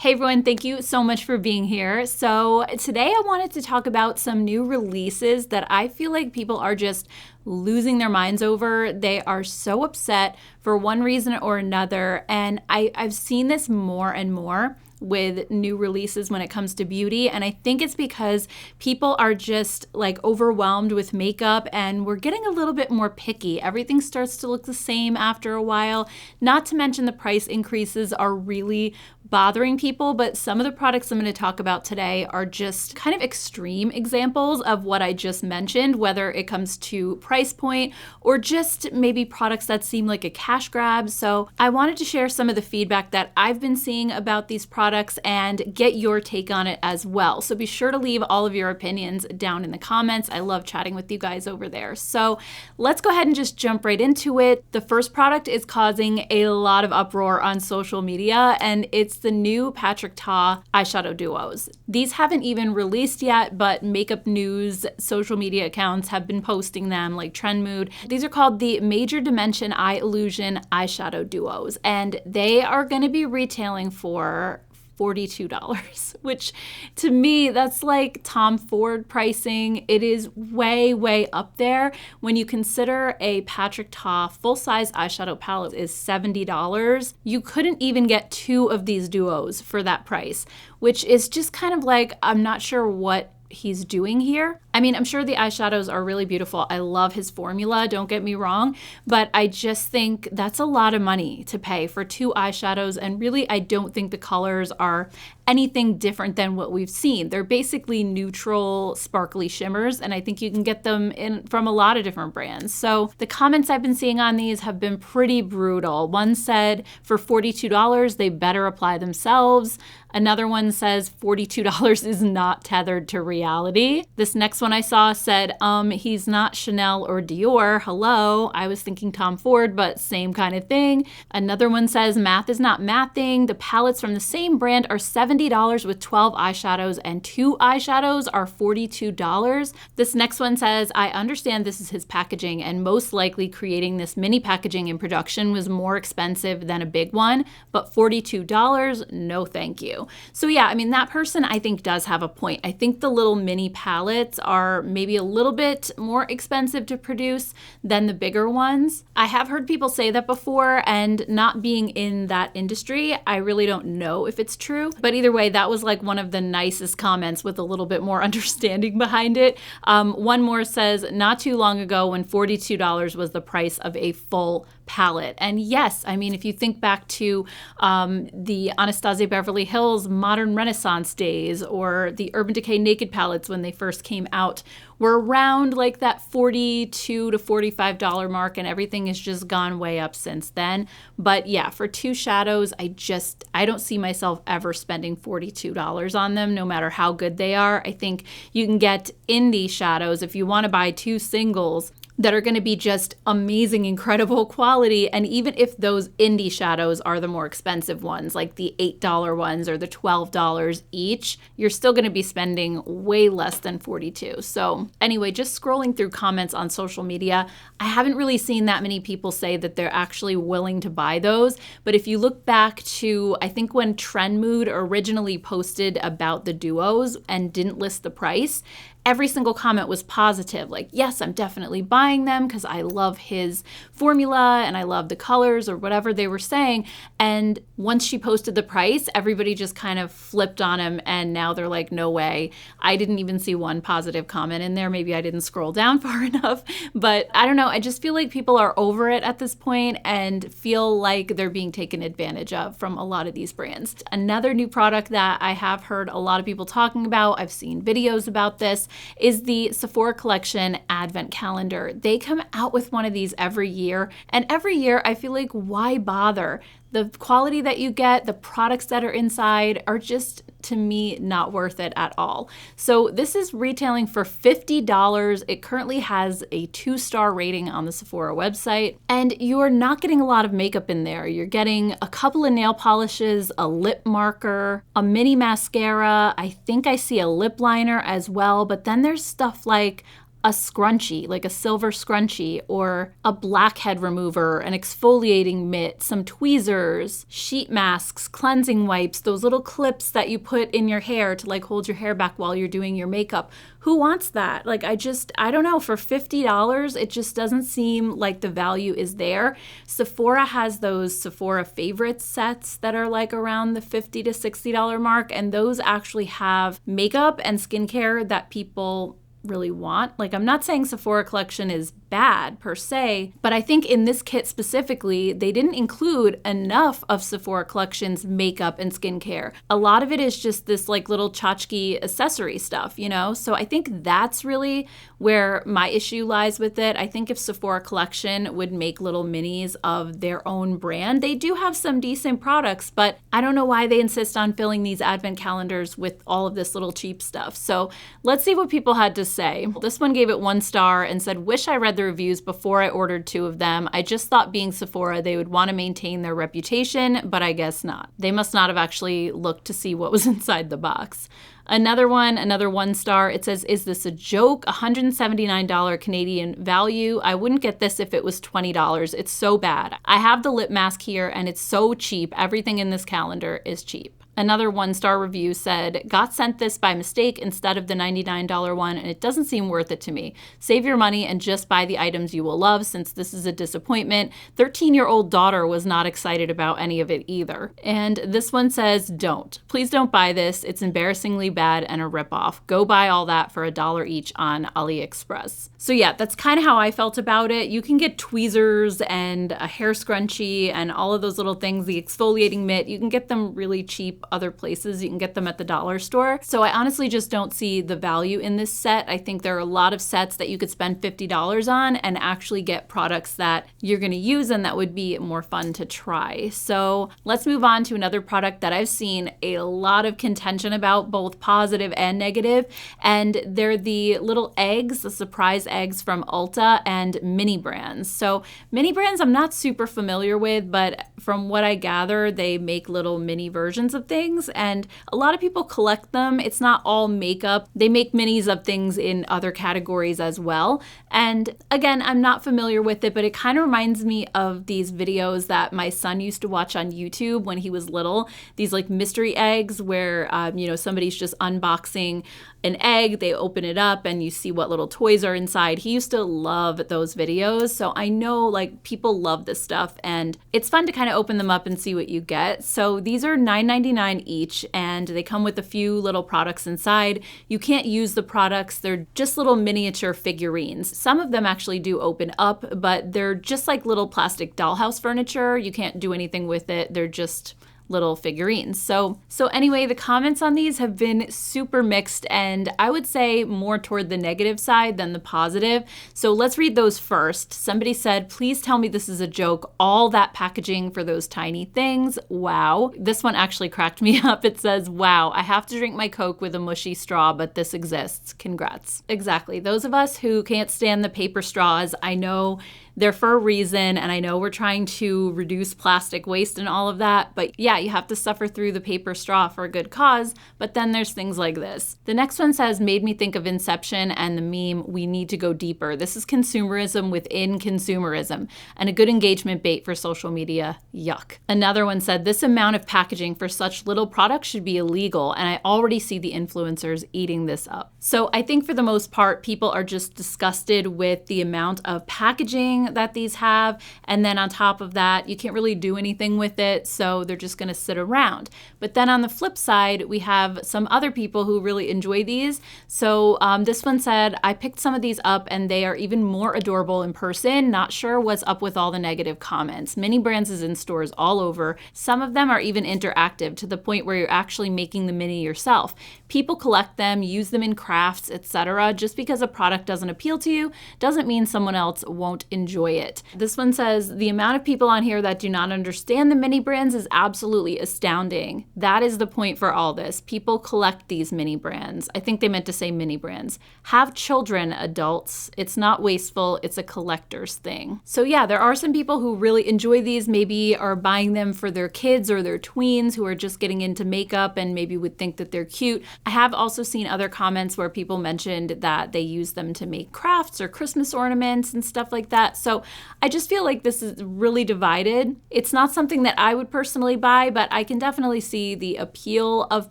Hey everyone, thank you so much for being here. So today I wanted to talk about some new releases that I feel like people are just losing their minds over. They are so upset for one reason or another. And I've seen this more and more with new releases when it comes to beauty. And I think it's because people are just like overwhelmed with makeup and we're getting a little bit more picky. Everything starts to look the same after a while. Not to mention the price increases are really bothering people, but some of the products I'm going to talk about today are just kind of extreme examples of what I just mentioned, whether it comes to price point or just maybe products that seem like a cash grab. So I wanted to share some of the feedback that I've been seeing about these products and get your take on it as well. So be sure to leave all of your opinions down in the comments. I love chatting with you guys over there. So let's go ahead and just jump right into it. The first product is causing a lot of uproar on social media, and it's the new Patrick Ta Eyeshadow Duos. These haven't even released yet, but makeup news social media accounts have been posting them, like Trend Mood. These are called the Major Dimension Eye Illusion Eyeshadow Duos, and they are going to be retailing for $42, which to me, that's like Tom Ford pricing. It is way, way up there. When you consider a Patrick Ta full-size eyeshadow palette is $70, you couldn't even get two of these duos for that price, which is just kind of like, I'm not sure what he's doing here. I mean, I'm sure the eyeshadows are really beautiful. I love his formula, don't get me wrong, but I just think that's a lot of money to pay for two eyeshadows, and really I don't think the colors are anything different than what we've seen. They're basically neutral, sparkly shimmers, and I think you can get them in from a lot of different brands. So the comments I've been seeing on these have been pretty brutal. One said for $42, they better apply themselves. Another one says $42 is not tethered to reality. This next one I saw said, he's not Chanel or Dior. Hello. I was thinking Tom Ford, but same kind of thing. Another one says, math is not mathing. The palettes from the same brand are $70 with 12 eyeshadows, and 2 eyeshadows are $42. This next one says, I understand this is his packaging, and most likely creating this mini packaging in production was more expensive than a big one, but $42, no thank you. So yeah, I mean, that person I think does have a point. I think the little mini palettes are maybe a little bit more expensive to produce than the bigger ones. I have heard people say that before, and not being in that industry, I really don't know if it's true. But either way, that was like one of the nicest comments with a little bit more understanding behind it. One more says, not too long ago when $42 was the price of a full palette. And yes, I mean, if you think back to the Anastasia Beverly Hills Modern Renaissance days, or the Urban Decay Naked palettes when they first came out, were around like that $42 to $45 mark, and everything has just gone way up since then. But yeah, for 2 shadows, I don't see myself ever spending $42 on them, no matter how good they are. I think you can get indie shadows if you want to buy 2 singles that are going to be just amazing, incredible quality. And even if those indie shadows are the more expensive ones, like the $8 ones or the $12 each, you're still going to be spending way less than $42. So anyway, just scrolling through comments on social media, I haven't really seen that many people say that they're actually willing to buy those. But if you look back to, I think when Trend Mood originally posted about the duos and didn't list the price, every single comment was positive. Like, yes, I'm definitely buying them because I love his formula and I love the colors, or whatever they were saying. And once she posted the price, everybody just kind of flipped on him, and now they're like, no way. I didn't even see one positive comment in there. Maybe I didn't scroll down far enough, but I don't know. I just feel like people are over it at this point and feel like they're being taken advantage of from a lot of these brands. Another new product that I have heard a lot of people talking about, I've seen videos about this, is the Sephora Collection Advent Calendar. They come out with one of these every year, and every year I feel like, why bother? The quality that you get, the products that are inside are just, to me, not worth it at all. So this is retailing for $50. It currently has a 2-star rating on the Sephora website, and you're not getting a lot of makeup in there. You're getting a couple of nail polishes, a lip marker, a mini mascara. I think I see a lip liner as well, but then there's stuff like a scrunchie, like a silver scrunchie, or a blackhead remover, an exfoliating mitt, some tweezers, sheet masks, cleansing wipes, those little clips that you put in your hair to like hold your hair back while you're doing your makeup. Who wants that? Like, I don't know, for $50, it just doesn't seem like the value is there. Sephora has those Sephora favorites sets that are like around the $50 to $60 mark, and those actually have makeup and skincare that people really want. Like, I'm not saying Sephora collection is bad per se, but I think in this kit specifically, they didn't include enough of Sephora collection's makeup and skincare. A lot of it is just this like little tchotchke accessory stuff, you know? So I think that's really where my issue lies with it. I think if Sephora collection would make little minis of their own brand, they do have some decent products, but I don't know why they insist on filling these advent calendars with all of this little cheap stuff. So let's see what people had to say. This one gave it 1 star and said, wish I read the reviews before I ordered 2 of them. I just thought being Sephora, they would want to maintain their reputation, but I guess not. They must not have actually looked to see what was inside the box. Another 1 star, it says, is this a joke? $179 Canadian value. I wouldn't get this if it was $20. It's so bad. I have the lip mask here and it's so cheap. Everything in this calendar is cheap. Another 1-star review said, got sent this by mistake instead of the $99 one, and it doesn't seem worth it to me. Save your money and just buy the items you will love, since this is a disappointment. 13-year-old daughter was not excited about any of it either. And this one says, don't. Please don't buy this. It's embarrassingly bad and a ripoff. Go buy all that for $1 each on AliExpress. So yeah, that's kind of how I felt about it. You can get tweezers and a hair scrunchie and all of those little things, the exfoliating mitt. You can get them really cheap other places. You can get them at the dollar store. So I honestly just don't see the value in this set. I think there are a lot of sets that you could spend $50 on and actually get products that you're going to use and that would be more fun to try. So let's move on to another product that I've seen a lot of contention about, both positive and negative, and they're the little eggs, the surprise eggs from Ulta and mini brands. So mini brands I'm not super familiar with, but from what I gather, they make little mini versions of things, and a lot of people collect them. It's not all makeup. They make minis of things in other categories as well. And again, I'm not familiar with it, but it kind of reminds me of these videos that my son used to watch on YouTube when he was little. These like mystery eggs where, somebody's just unboxing an egg, they open it up and you see what little toys are inside. He used to love those videos. So I know like people love this stuff and it's fun to kind of open them up and see what you get. So these are $9.99 each and they come with a few little products inside. You can't use the products. They're just little miniature figurines. Some of them actually do open up, but they're just like little plastic dollhouse furniture. You can't do anything with it. They're just little figurines. So anyway, the comments on these have been super mixed and I would say more toward the negative side than the positive. So let's read those first. Somebody said, please tell me this is a joke. All that packaging for those tiny things. Wow. This one actually cracked me up. It says, wow, I have to drink my Coke with a mushy straw, but this exists. Congrats. Exactly. Those of us who can't stand the paper straws, I know they're for a reason, and I know we're trying to reduce plastic waste and all of that, but yeah, you have to suffer through the paper straw for a good cause, but then there's things like this. The next one says, made me think of Inception and the meme, we need to go deeper. This is consumerism within consumerism, and a good engagement bait for social media. Yuck. Another one said, this amount of packaging for such little products should be illegal, and I already see the influencers eating this up. So I think for the most part, people are just disgusted with the amount of packaging that these have, and then on top of that, you can't really do anything with it, so they're just going to sit around. But then on the flip side, we have some other people who really enjoy these. So this one said, I picked some of these up and they are even more adorable in person. Not sure what's up with all the negative comments. Mini Brands is in stores all over. Some of them are even interactive to the point where you're actually making the mini yourself. People collect them, use them in crafts, etc. Just because a product doesn't appeal to you doesn't mean someone else won't enjoy enjoy it. This one says, the amount of people on here that do not understand the mini brands is absolutely astounding. That is the point for all this. People collect these mini brands. I think they meant to say mini brands. Have children, adults. It's not wasteful. It's a collector's thing. So yeah, there are some people who really enjoy these, maybe are buying them for their kids or their tweens who are just getting into makeup and maybe would think that they're cute. I have also seen other comments where people mentioned that they use them to make crafts or Christmas ornaments and stuff like that. So I just feel like this is really divided. It's not something that I would personally buy, but I can definitely see the appeal of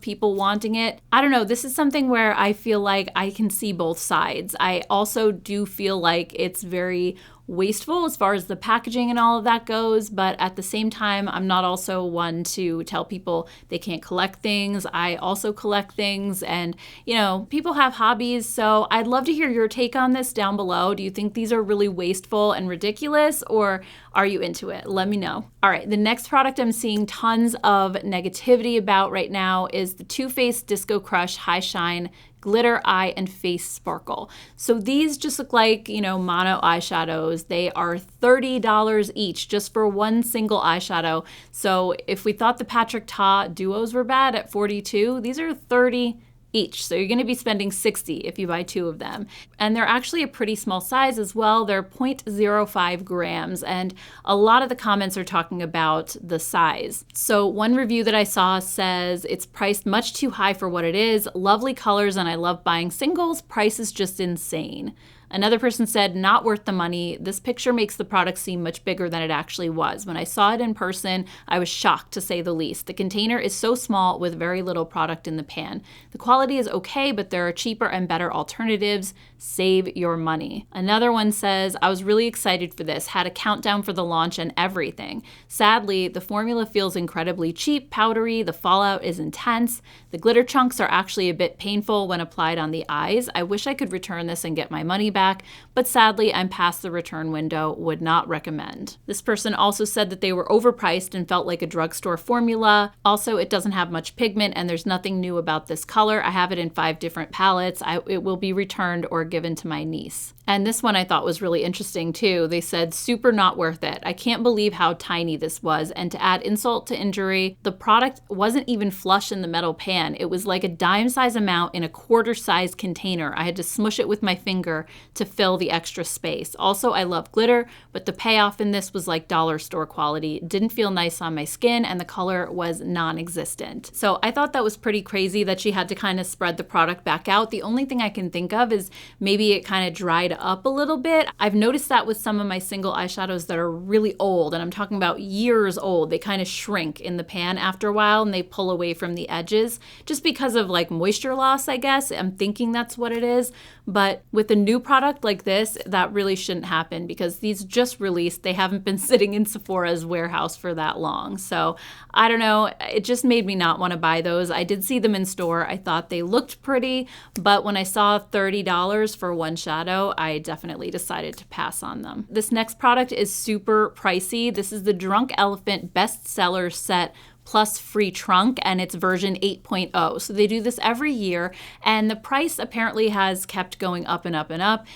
people wanting it. I don't know, this is something where I feel like I can see both sides. I also do feel like it's very wasteful as far as the packaging and all of that goes, but at the same time, I'm not also one to tell people they can't collect things. I also collect things, and you know, people have hobbies, so I'd love to hear your take on this down below. Do you think these are really wasteful and ridiculous, or are you into it? Let me know. All right, the next product I'm seeing tons of negativity about right now is the Too Faced Disco Crush High Shine Glitter Eye and Face Sparkle. So these just look like, you know, mono eyeshadows. They are $30 each just for one single eyeshadow. So if we thought the Patrick Ta Duos were bad at $42, these are $30 each. So you're going to be spending $60 if you buy two of them. And they're actually a pretty small size as well. They're 0.05 grams. And a lot of the comments are talking about the size. So one review that I saw says it's priced much too high for what it is. Lovely colors, and I love buying singles. Price is just insane. Another person said, not worth the money. This picture makes the product seem much bigger than it actually was. When I saw it in person, I was shocked to say the least. The container is so small with very little product in the pan. The quality is okay, but there are cheaper and better alternatives. Save your money. Another one says, I was really excited for this. Had a countdown for the launch and everything. Sadly, the formula feels incredibly cheap, powdery. The fallout is intense. The glitter chunks are actually a bit painful when applied on the eyes. I wish I could return this and get my money back, but sadly I'm past the return window. Would not recommend. This person also said that they were overpriced and felt like a drugstore formula. Also, it doesn't have much pigment and there's nothing new about this color. I have it in 5 different palettes. It will be returned or given to my niece. And this one I thought was really interesting too. They said, super not worth it. I can't believe how tiny this was. And to add insult to injury, the product wasn't even flush in the metal pan. It was like a dime size amount in a quarter size container. I had to smush it with my finger to fill the extra space. Also, I love glitter, but the payoff in this was like dollar store quality. It didn't feel nice on my skin and the color was non-existent. So I thought that was pretty crazy that she had to kind of spread the product back out. The only thing I can think of is maybe it kind of dried up a little bit. I've noticed that with some of my single eyeshadows that are really old, and I'm talking about years old, they kind of shrink in the pan after a while and they pull away from the edges just because of like moisture loss, I guess. I'm thinking that's what it is. But with a new product like this, that really shouldn't happen because these just released. They haven't been sitting in Sephora's warehouse for that long. So I don't know. It just made me not want to buy those. I did see them in store. I thought they looked pretty, but when I saw $30 for one shadow, I definitely decided to pass on them. This next product is super pricey. This is the Drunk Elephant bestseller set plus free trunk, and it's version 8.0. So they do this every year, and the price apparently has kept going up and up and up.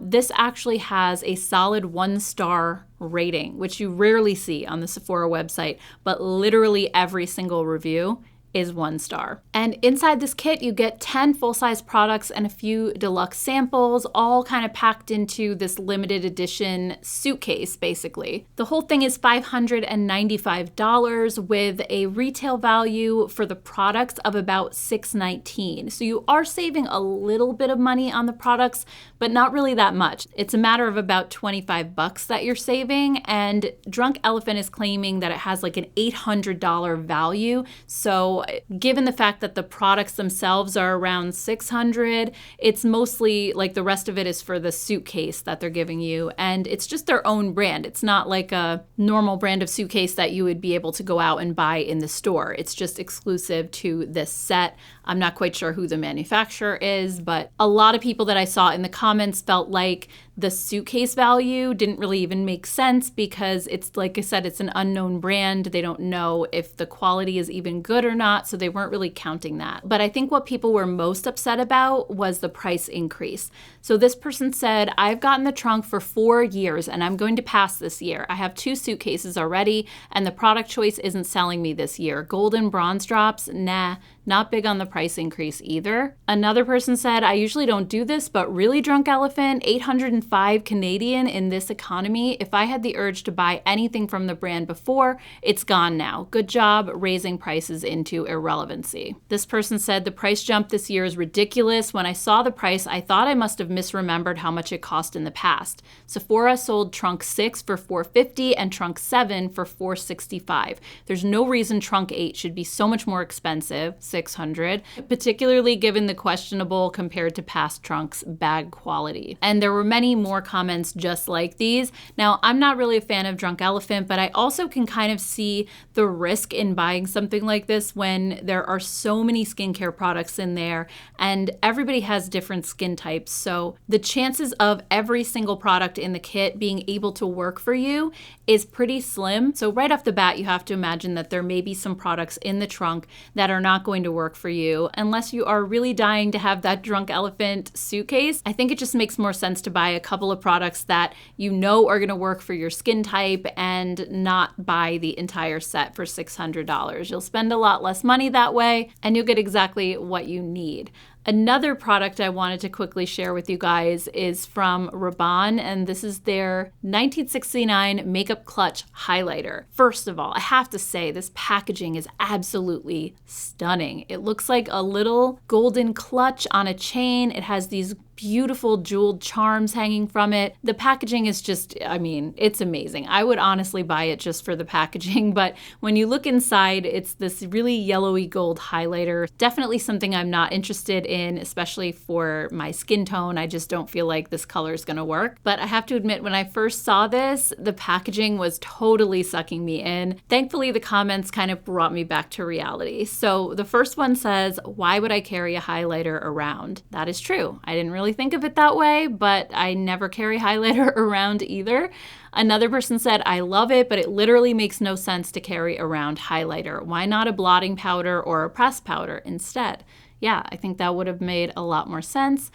This actually has a solid 1-star rating, which you rarely see on the Sephora website, but literally every single review is 1 star. And inside this kit, you get 10 full-size products and a few deluxe samples, all kind of packed into this limited edition suitcase, basically. The whole thing is $595 with a retail value for the products of about $619. So you are saving a little bit of money on the products, but not really that much. It's a matter of about 25 bucks that you're saving, and Drunk Elephant is claiming that it has like an $800 value. So given the fact that the products themselves are around $600, it's mostly like the rest of it is for the suitcase that they're giving you, and it's just their own brand. It's not like a normal brand of suitcase that you would be able to go out and buy in the store. It's just exclusive to this set. I'm not quite sure who the manufacturer is, but a lot of people that I saw in the comments felt like The suitcase value didn't really even make sense because it's, like I said, it's an unknown brand. They don't know if the quality is even good or not, so they weren't really counting that. But I think what people were most upset about was the price increase. So this person said, I've gotten the trunk for 4 years and I'm going to pass this year. I have 2 suitcases already and the product choice isn't selling me this year. Gold and bronze drops, nah. Not big on the price increase either. Another person said, I usually don't do this, but really drunk elephant, 805 Canadian in this economy. If I had the urge to buy anything from the brand before, it's gone now. Good job raising prices into irrelevancy. This person said, the price jump this year is ridiculous. When I saw the price, I thought I must have misremembered how much it cost in the past. Sephora sold trunk 6 for $450 and trunk 7 for $465. There's no reason trunk 8 should be so much more expensive, $600, particularly given the questionable compared to past trunks bag quality. And there were many more comments just like these. Now, I'm not really a fan of Drunk Elephant, but I also can kind of see the risk in buying something like this when there are so many skincare products in there and everybody has different skin types. So the chances of every single product in the kit being able to work for you is pretty slim. So right off the bat, you have to imagine that there may be some products in the trunk that are not going to work for you unless you are really dying to have that Drunk Elephant suitcase. I think it just makes more sense to buy a couple of products that you know are going to work for your skin type and not buy the entire set for $600. You'll spend a lot less money that way and you'll get exactly what you need. Another product I wanted to quickly share with you guys is from Rabanne, and this is their 1969 Makeup Clutch Highlighter. First of all, I have to say this packaging is absolutely stunning. It looks like a little golden clutch on a chain. It has these beautiful jeweled charms hanging from it. The packaging is just, I mean, it's amazing. I would honestly buy it just for the packaging, but when you look inside, it's this really yellowy gold highlighter. Definitely something I'm not interested in, especially for my skin tone. I just don't feel like this color is gonna work. But I have to admit, when I first saw this, the packaging was totally sucking me in. Thankfully, the comments kind of brought me back to reality. So the first one says, why would I carry a highlighter around? That is true. I didn't really think of it that way, but I never carry highlighter around either. Another person said, I love it, but it literally makes no sense to carry around highlighter. Why not a blotting powder or a pressed powder instead? Yeah, I think that would have made a lot more sense.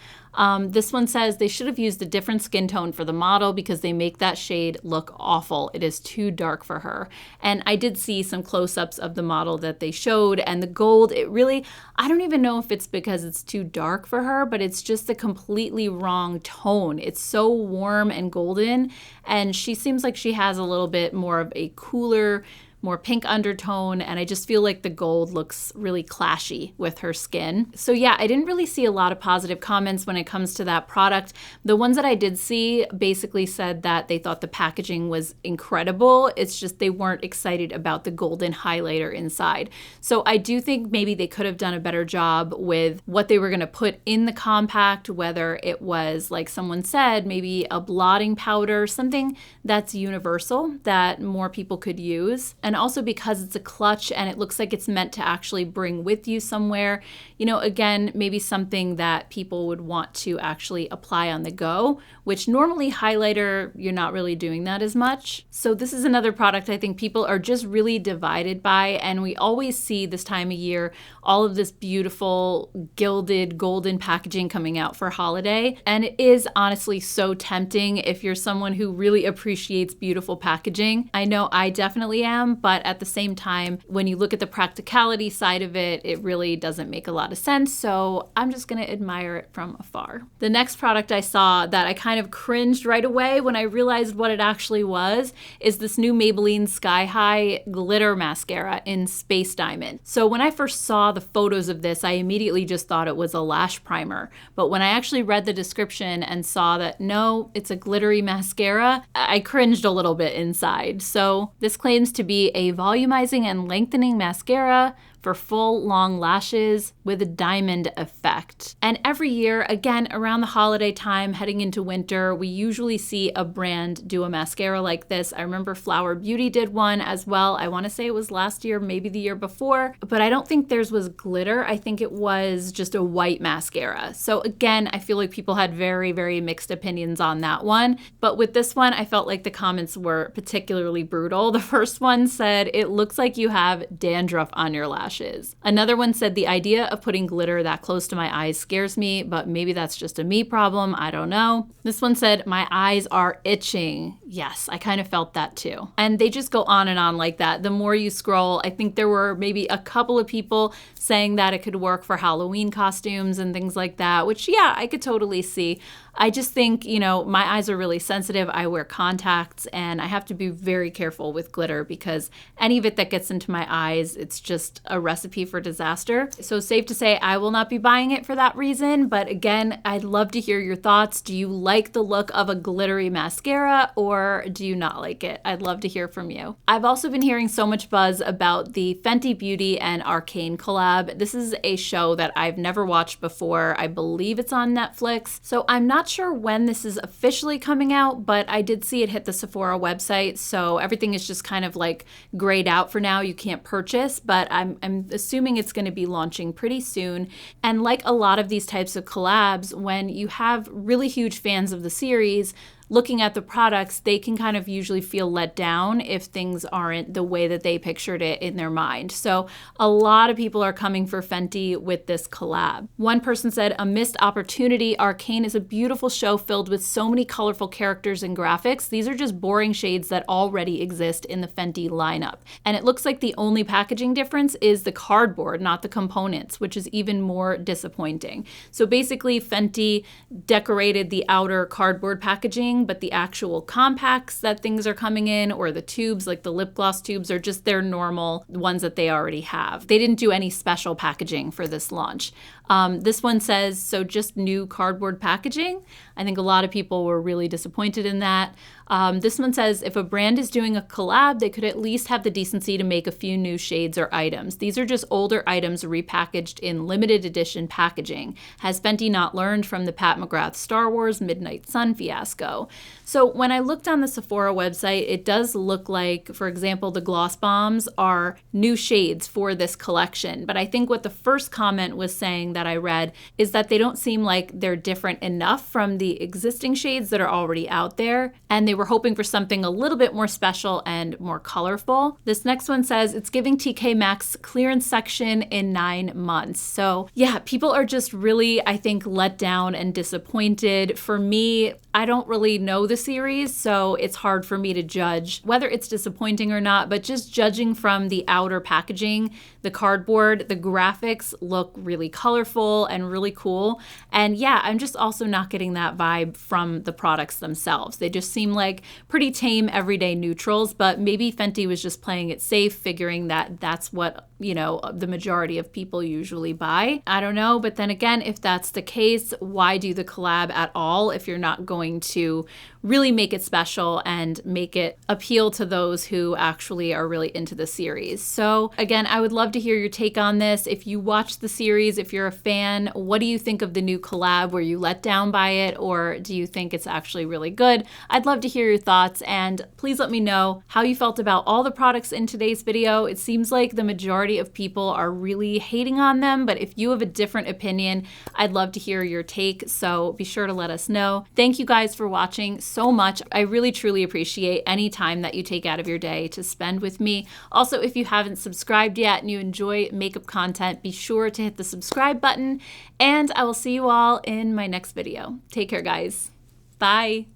This one says they should have used a different skin tone for the model because they make that shade look awful. It is too dark for her. And I did see some close-ups of the model that they showed, and the gold, it really, I don't even know if it's because it's too dark for her, but it's just a completely wrong tone. It's so warm and golden, and she seems like she has a little bit more of a cooler, more pink undertone, and I just feel like the gold looks really clashy with her skin. So yeah, I didn't really see a lot of positive comments when it comes to that product. The ones that I did see basically said that they thought the packaging was incredible. It's just they weren't excited about the golden highlighter inside. So I do think maybe they could have done a better job with what they were gonna put in the compact, whether it was, like someone said, maybe a blotting powder, something that's universal that more people could use. And also because it's a clutch and it looks like it's meant to actually bring with you somewhere, you know, again, maybe something that people would want to actually apply on the go, which normally highlighter, you're not really doing that as much. So this is another product I think people are just really divided by, and we always see this time of year all of this beautiful gilded golden packaging coming out for holiday, and it is honestly so tempting if you're someone who really appreciates beautiful packaging. I know I definitely am, but at the same time, when you look at the practicality side of it, it really doesn't make a lot of sense, so I'm just gonna admire it from afar. The next product I saw that I kind of cringed right away when I realized what it actually was is this new Maybelline Sky High glitter mascara in Space Diamond. So when I first saw the photos of this, I immediately just thought it was a lash primer, but when I actually read the description and saw that no, it's a glittery mascara, I cringed a little bit inside. So this claims to be a volumizing and lengthening mascara for full long lashes with a diamond effect. And every year, again, around the holiday time, heading into winter, we usually see a brand do a mascara like this. I remember Flower Beauty did one as well. I want to say it was last year, maybe the year before, but I don't think theirs was glitter. I think it was just a white mascara. So again, I feel like people had very, very mixed opinions on that one. But with this one, I felt like the comments were particularly brutal. The first one said, "It looks like you have dandruff on your lashes." Another one said, "The idea of putting glitter that close to my eyes scares me, but maybe that's just a me problem. I don't know." This one said, "My eyes are itching." Yes, I kind of felt that too. And they just go on and on like that. The more you scroll, I think there were maybe a couple of people saying that it could work for Halloween costumes and things like that, which, yeah, I could totally see. I just think, you know, my eyes are really sensitive. I wear contacts and I have to be very careful with glitter because any of it that gets into my eyes, it's just a recipe for disaster. So safe to say I will not be buying it for that reason. But again, I'd love to hear your thoughts. Do you like the look of a glittery mascara or do you not like it? I'd love to hear from you. I've also been hearing so much buzz about the Fenty Beauty and Arcane collab. This is a show that I've never watched before. I believe it's on Netflix. So I'm not sure when this is officially coming out, but I did see it hit the Sephora website, so everything is just kind of like grayed out for now. You can't purchase, but I'm assuming it's going to be launching pretty soon. And like a lot of these types of collabs, when you have really huge fans of the series, looking at the products, they can kind of usually feel let down if things aren't the way that they pictured it in their mind. So a lot of people are coming for Fenty with this collab. One person said, "A missed opportunity. Arcane is a beautiful show filled with so many colorful characters and graphics. These are just boring shades that already exist in the Fenty lineup. And it looks like the only packaging difference is the cardboard, not the components, which is even more disappointing." So basically, Fenty decorated the outer cardboard packaging, but the actual compacts that things are coming in, or the tubes, like the lip gloss tubes, are just their normal ones that they already have. They didn't do any special packaging for this launch. This one says, "So just new cardboard packaging?" I think a lot of people were really disappointed in that. This one says, "If a brand is doing a collab, they could at least have the decency to make a few new shades or items. These are just older items repackaged in limited edition packaging. Has Fenty not learned from the Pat McGrath Star Wars Midnight Sun fiasco?" So when I looked on the Sephora website, it does look like, for example, the gloss bombs are new shades for this collection. But I think what the first comment was saying that I read is that they don't seem like they're different enough from the existing shades that are already out there. And they were hoping for something a little bit more special and more colorful. This next one says, "It's giving TK Maxx clearance section in 9 months." So yeah, people are just really, I think, let down and disappointed. For me, I don't really know the series, so it's hard for me to judge whether it's disappointing or not, but just judging from the outer packaging, the cardboard, the graphics look really colorful and really cool. And yeah, I'm just also not getting that vibe from the products themselves. They just seem like pretty tame everyday neutrals, but maybe Fenty was just playing it safe, figuring that that's what, you know, the majority of people usually buy. I don't know, but then again, if that's the case, why do the collab at all if you're not going to really make it special and make it appeal to those who actually are really into the series? So again, I would love to hear your take on this. If you watched the series, if you're a fan, what do you think of the new collab? Were you let down by it, or do you think it's actually really good? I'd love to hear your thoughts, and please let me know how you felt about all the products in today's video. It seems like the majority of people are really hating on them, but if you have a different opinion, I'd love to hear your take, so be sure to let us know. Thank you guys for watching so much. I really truly appreciate any time that you take out of your day to spend with me. Also, if you haven't subscribed yet and you enjoy makeup content, be sure to hit the subscribe button, and I will see you all in my next video. Take care, guys. Bye.